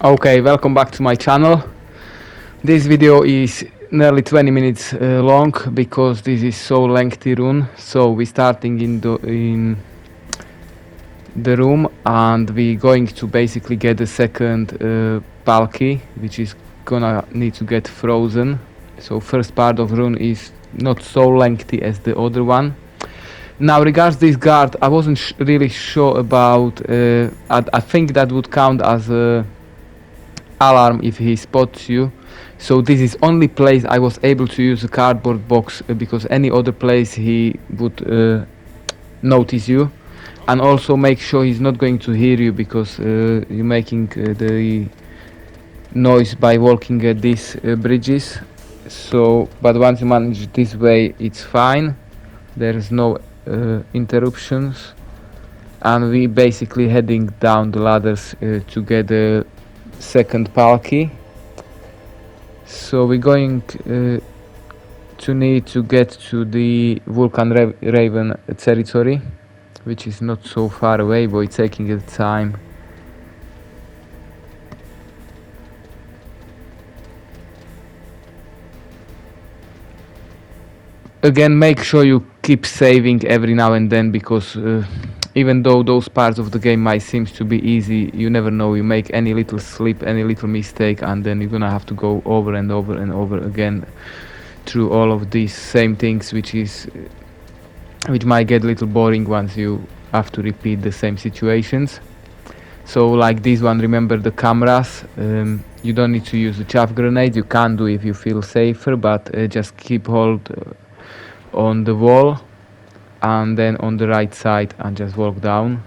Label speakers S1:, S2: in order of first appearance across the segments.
S1: Okay, welcome back to my channel. This video is nearly 20 minutes long because this is so lengthy run. So we're starting in the room and we're going to basically get the second palki, which is gonna need to get frozen. So first part of run is not so lengthy as the other one. Now regards this guard, I wasn't really sure about. I think that would count as a alarm if he spots you. So this is only place I was able to use a cardboard box because any other place he would notice you, and also make sure he's not going to hear you because you're making the noise by walking at these bridges. So but once you manage this way it's fine, there is no interruptions, and we basically heading down the ladders to get the second palki. So we're going to need to get to the Vulcan Raven territory, which is not so far away, but it's taking its time. Again, make sure you keep saving every now and then because even though those parts of the game might seem to be easy, you never know, you make any little slip, any little mistake, and then you're gonna have to go over and over and over again through all of these same things, which might get a little boring once you have to repeat the same situations. So like this one, remember the cameras, you don't need to use the chaff grenade, you can do if you feel safer, but just keep hold on the wall and then on the right side and just walk down.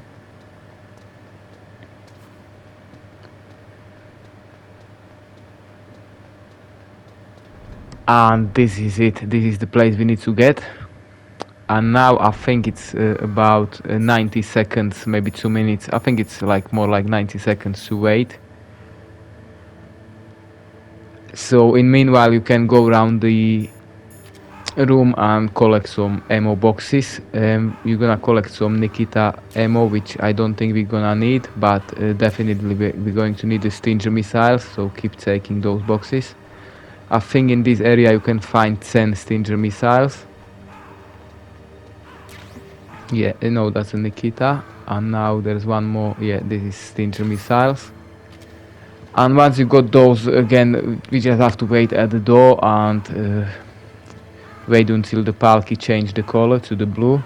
S1: And this is it, this is the place we need to get. And now I think it's about 90 seconds, maybe 2 minutes. I think it's like more like 90 seconds to wait. So in meanwhile you can go around the room and collect some ammo boxes. You're gonna collect some Nikita ammo, which I don't think we're gonna need, but definitely we're going to need the Stinger missiles, so keep taking those boxes. I think in this area you can find 10 Stinger missiles. Yeah, no, that's a Nikita. And now there's one more. Yeah, this is Stinger missiles. And once you got those, again, we just have to wait at the door and wait until the palki change the color to the blue.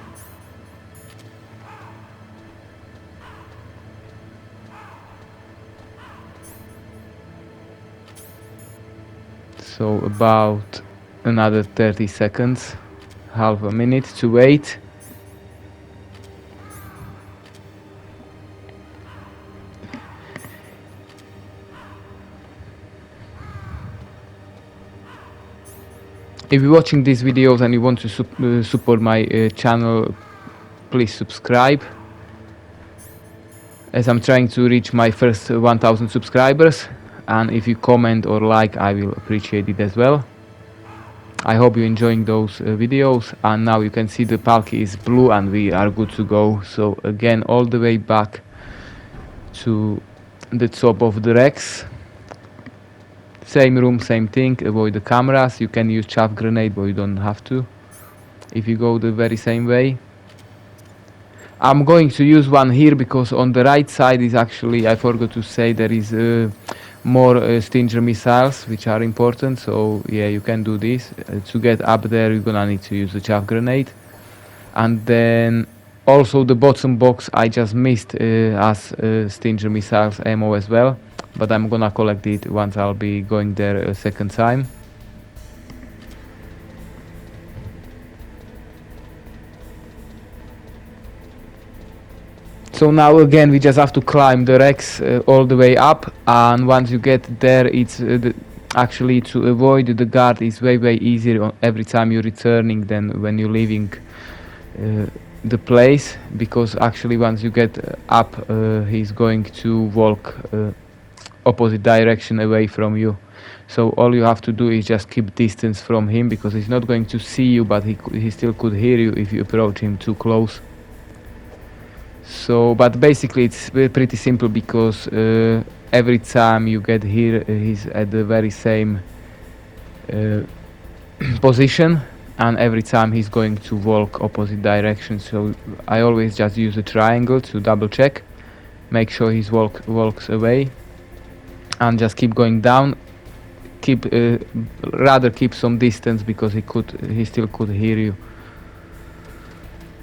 S1: So about another 30 seconds, half a minute to wait. If you're watching these videos and you want to support my channel, please subscribe, as I'm trying to reach my first 1000 subscribers, and if you comment or like, I will appreciate it as well. I hope you're enjoying those videos, and now you can see the palki is blue and we are good to go. So again, all the way back to the top of the racks. Same room, same thing, avoid the cameras. You can use chaff grenade, but you don't have to if you go the very same way. I'm going to use one here because on the right side is actually, I forgot to say, there is more Stinger missiles, which are important. So yeah, you can do this. To get up there you're gonna need to use the chaff grenade. And then also the bottom box I just missed as Stinger missiles ammo as well, but I'm gonna collect it once I'll be going there a second time. So now again we just have to climb the racks all the way up, and once you get there it's actually to avoid the guard is way easier every time you're returning than when you're leaving the place, because actually once you get up he's going to walk opposite direction away from you. So all you have to do is just keep distance from him, because he's not going to see you, but he still could hear you if you approach him too close. So, but basically it's pretty simple because every time you get here, he's at the very same uh, position, and every time he's going to walk opposite direction. So I always just use a triangle to double check, make sure he's walks away, and just keep going down. Keep rather keep some distance because he still could hear you.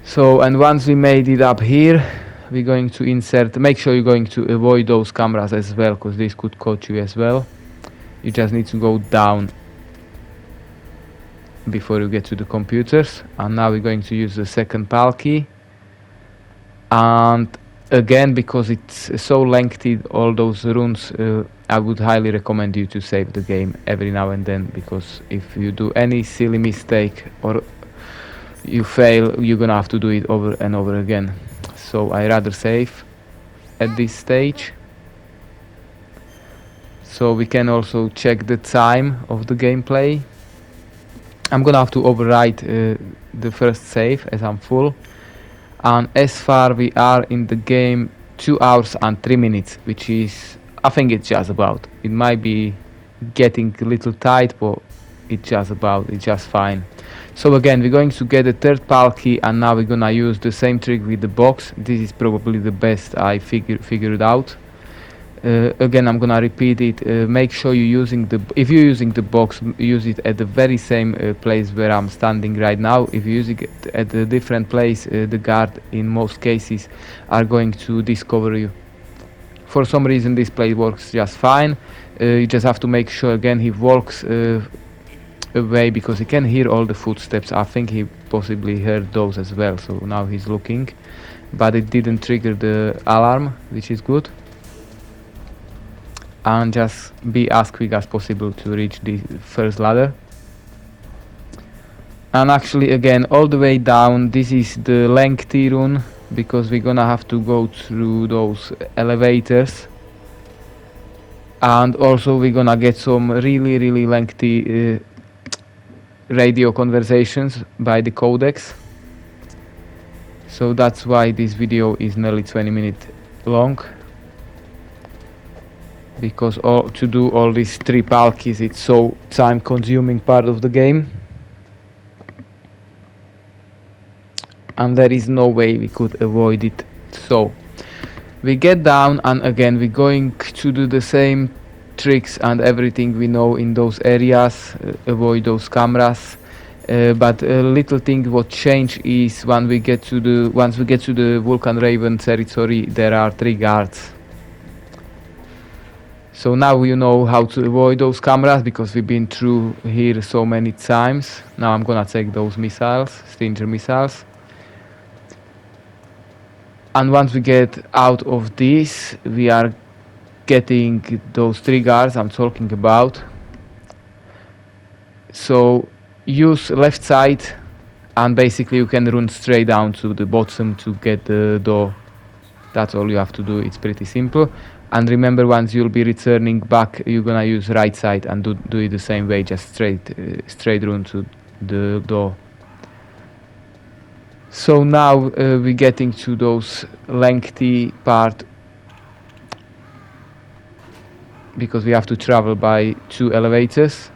S1: So, and once we made it up here, we're going to insert, make sure you're going to avoid those cameras as well, because this could catch you as well. You just need to go down before you get to the computers. And now we're going to use the second PAL key. And again, because it's so lengthy, all those runes, I would highly recommend you to save the game every now and then, because if you do any silly mistake or you fail, you're gonna have to do it over and over again. So I rather save at this stage. So we can also check the time of the gameplay. I'm gonna have to overwrite the first save as I'm full. And as far we are in the game 2 hours and 3 minutes, which is, I think it's just about. It might be getting a little tight, but it's just fine. So again, we're going to get a third PAL key, and now we're gonna use the same trick with the box. This is probably the best I figured out. Again, I'm gonna repeat it. Make sure you're using if you're using the box, use it at the very same place where I'm standing right now. If you're using it at a different place, the guard in most cases are going to discover you. For some reason this play works just fine. You just have to make sure again he walks away, because he can hear all the footsteps. I think he possibly heard those as well, so now he's looking, but it didn't trigger the alarm, which is good. And just be as quick as possible to reach the first ladder. And actually again, all the way down, this is the lengthy run, because we're gonna have to go through those elevators, and also we're gonna get some really lengthy radio conversations by the codecs. So that's why this video is nearly 20 minutes long, because to do all these 3 PAL keys, it's so time consuming part of the game, and there is no way we could avoid it. So we get down, and again we're going to do the same tricks and everything we know in those areas, avoid those cameras, but a little thing what change is once we get to the Vulcan Raven territory, there are 3 guards. So now you know how to avoid those cameras, because we've been through here so many times. Now I'm gonna take those missiles, Stinger missiles. And once we get out of this, we are getting those 3 guards I'm talking about. So use left side, and basically you can run straight down to the bottom to get the door. That's all you have to do. It's pretty simple. And remember, once you'll be returning back, you're gonna use right side and do it the same way, just straight run to the door. So now we're getting to those lengthy part, because we have to travel by 2 elevators.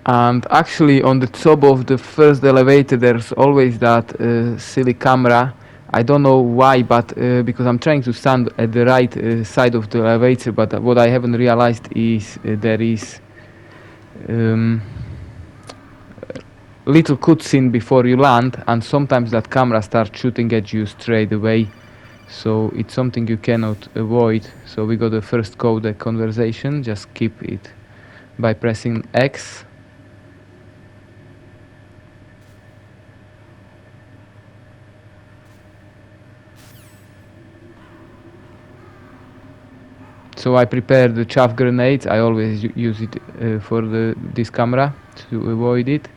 S1: And actually on the top of the first elevator there's always that silly camera. I don't know why, but because I'm trying to stand at the right side of the elevator, but what I haven't realized is there is little cutscene before you land, and sometimes that camera starts shooting at you straight away. So it's something you cannot avoid. So we got the first codec conversation, just keep it by pressing X. So I prepared the chaff grenades. I always use it for this camera to avoid it.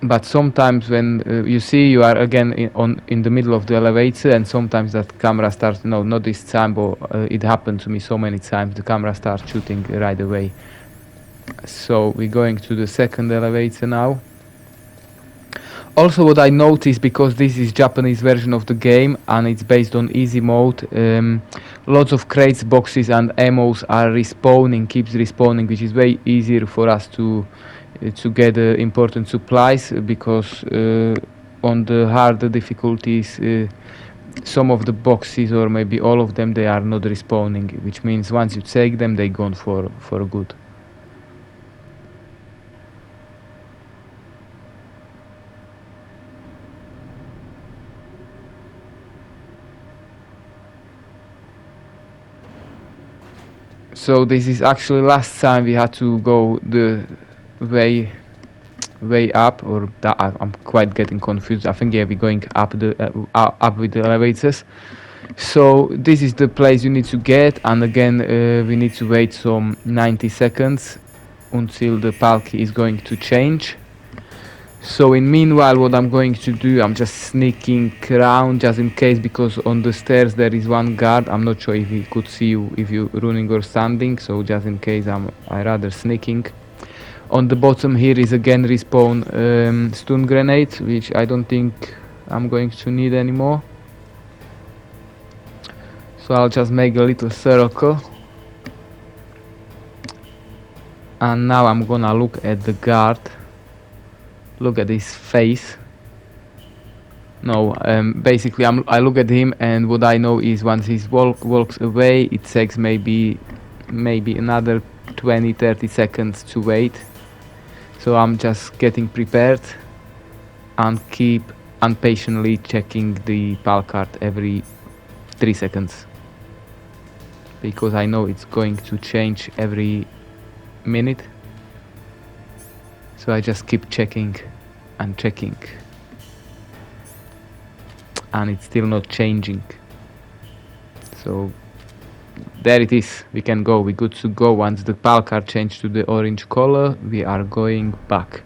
S1: but sometimes when you see you are again in the middle of the elevator, and sometimes that camera starts, no, not this time, but it happened to me so many times, the camera starts shooting right away. So we're going to the second elevator now. Also, what I noticed, because this is Japanese version of the game and it's based on easy mode, lots of crates, boxes and ammos are respawning, keeps respawning, which is way easier for us to get important supplies, because on the harder difficulties, some of the boxes, or maybe all of them, they are not respawning, which means once you take them, they gone for good. So this is actually last time we had to go the way up, or that I'm quite getting confused. I think, yeah, we're going up up with the elevators. So this is the place you need to get, and again we need to wait some 90 seconds until the palki is going to change. So in meanwhile, what I'm going to do, I'm just sneaking around just in case, because on the stairs there is one guard. I'm not sure if he could see you if you're running or standing, so just in case I rather sneaking. On the bottom here is again respawn stun grenade, which I don't think I'm going to need anymore. So I'll just make a little circle. And now I'm gonna look at the guard. Look at his face. No, basically I look at him, and what I know is once he walks away, it takes maybe another 20-30 seconds to wait. So I'm just getting prepared and keep impatiently checking the PAL card every 3 seconds, because I know it's going to change every minute. So I just keep checking and checking, and it's still not changing. So there it is, we can go, we're good to go. Once the PAL card changed to the orange color, we are going back,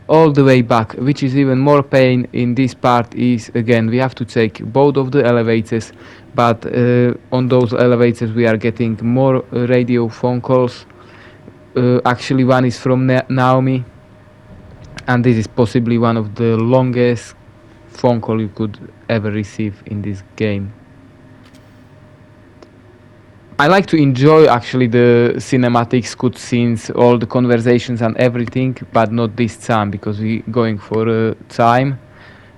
S1: all the way back. Which is even more pain in this part is, again, we have to take both of the elevators, but on those elevators we are getting more radio phone calls. Actually one is from Naomi, and this is possibly one of the longest phone call you could ever receive in this game. I like to enjoy actually the cinematics, cutscenes, all the conversations and everything, but not this time, because we're going for a time.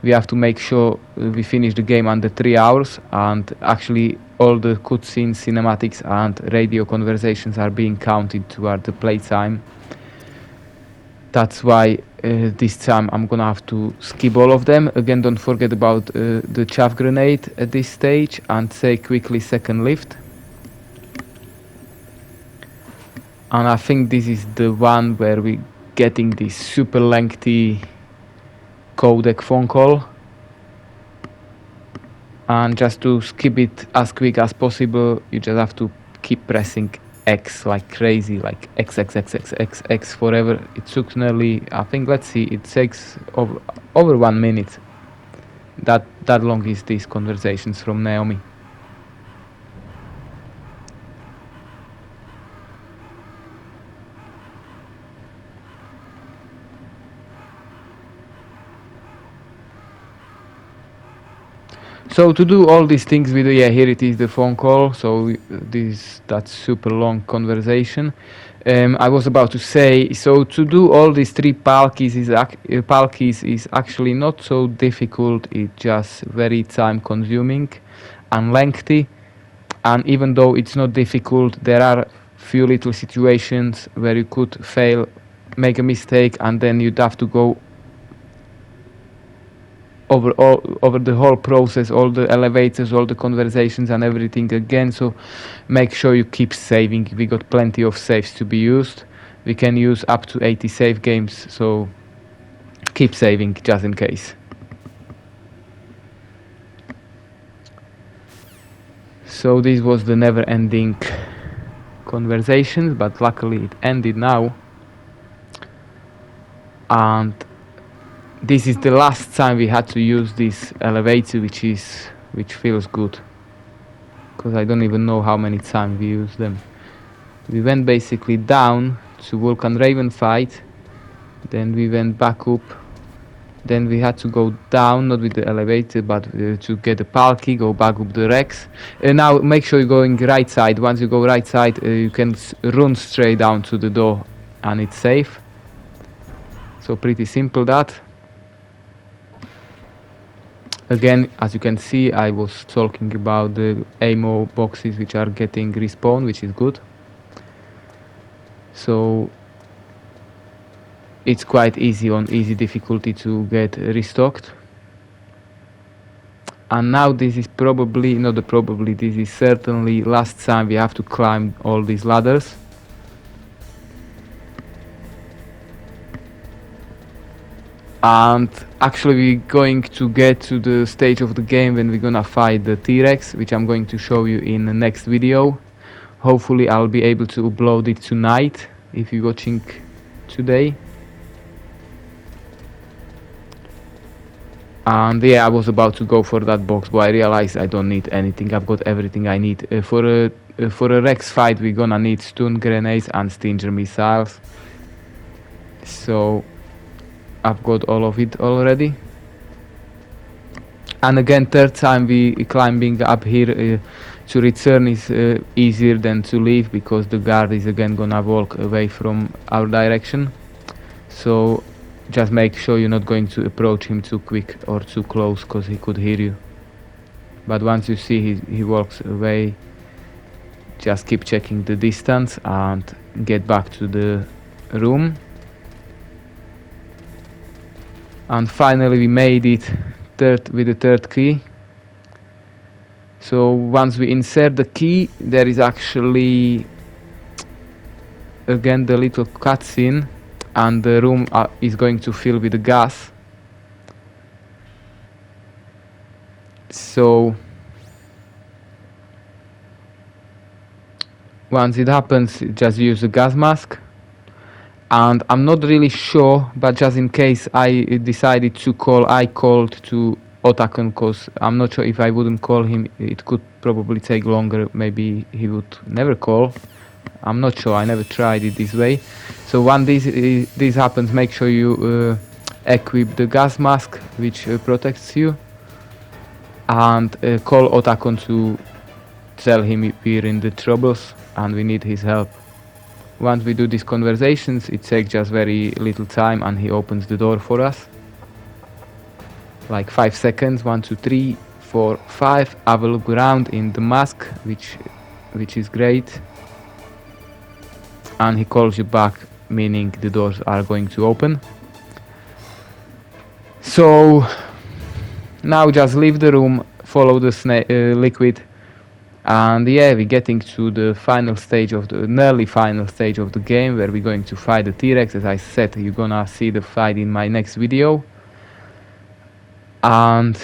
S1: We have to make sure we finish the game under 3 hours, and actually all the cutscenes, cinematics and radio conversations are being counted toward the playtime. That's why this time I'm gonna have to skip all of them. Again, don't forget about the chaff grenade at this stage, and take quickly second lift. And I think this is the one where we're getting this super lengthy codec phone call. And just to skip it as quick as possible, you just have to keep pressing X like crazy, like X, X, X, X, X, X forever. It took nearly, I think, let's see, it takes over 1 minute. That long is these conversations from Naomi. So to do all these things with, yeah, here it is, the phone call. So that's super long conversation. I was about to say, so to do all these 3 palkis is actually not so difficult. It's just very time consuming and lengthy. And even though it's not difficult, there are few little situations where you could fail, make a mistake, and then you'd have to go over the whole process, all the elevators, all the conversations and everything again. So make sure you keep saving. We got plenty of saves to be used. We can use up to 80 save games, so keep saving just in case. So this was the never-ending conversations, but luckily it ended now. And this is the last time we had to use this elevator, which feels good, because I don't even know how many times we used them. We went basically down to Vulcan Raven fight, then we went back up, then we had to go down, not with the elevator, but to get the palki, go back up the Rex. Now make sure you're going right side. Once you go right side, you can run straight down to the door and it's safe. So pretty simple that. Again, as you can see, I was talking about the ammo boxes which are getting respawn, which is good. So it's quite easy on easy difficulty to get restocked. And now this is probably, not probably, this is certainly last time we have to climb all these ladders. And actually we're going to get to the stage of the game when we're gonna fight the T-Rex, which I'm going to show you in the next video. Hopefully I'll be able to upload it tonight if you're watching today. And yeah, I was about to go for that box, but I realized I don't need anything. I've got everything I need. For a Rex fight we're gonna need stun grenades and Stinger missiles. So I've got all of it already. And again, third time we climbing up here to return is easier than to leave, because the guard is again gonna walk away from our direction. So just make sure you're not going to approach him too quick or too close, because he could hear you. But once you see he walks away, just keep checking the distance and get back to the room. And finally we made it with the third key. So once we insert the key, there is actually again the little cutscene, and the room is going to fill with the gas. So once it happens, just use the gas mask. And I'm not really sure, but just in case I decided to call, I called to Otakon, because I'm not sure if I wouldn't call him, it could probably take longer. Maybe he would never call. I'm not sure, I never tried it this way. So when this happens, make sure you equip the gas mask, which protects you, and call Otakon to tell him we're in the troubles and we need his help. Once we do these conversations, it takes just very little time and he opens the door for us. Like 5 seconds, 1, 2, 3, 4, 5. Have a look around in the mask, which is great. And he calls you back, meaning the doors are going to open. So now just leave the room, follow the liquid. And yeah, we're getting to the final stage of the nearly final stage of the game, where we're going to fight the T-Rex. As I said, you're gonna see the fight in my next video. And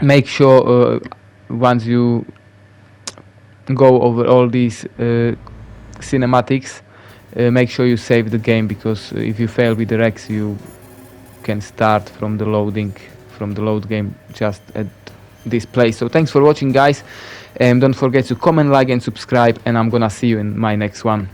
S1: make sure once you go over all these cinematics, make sure you save the game, because if you fail with the Rex, you can start from the load game just at this place. So thanks for watching, guys. Don't forget to comment, like and subscribe, and I'm gonna see you in my next one.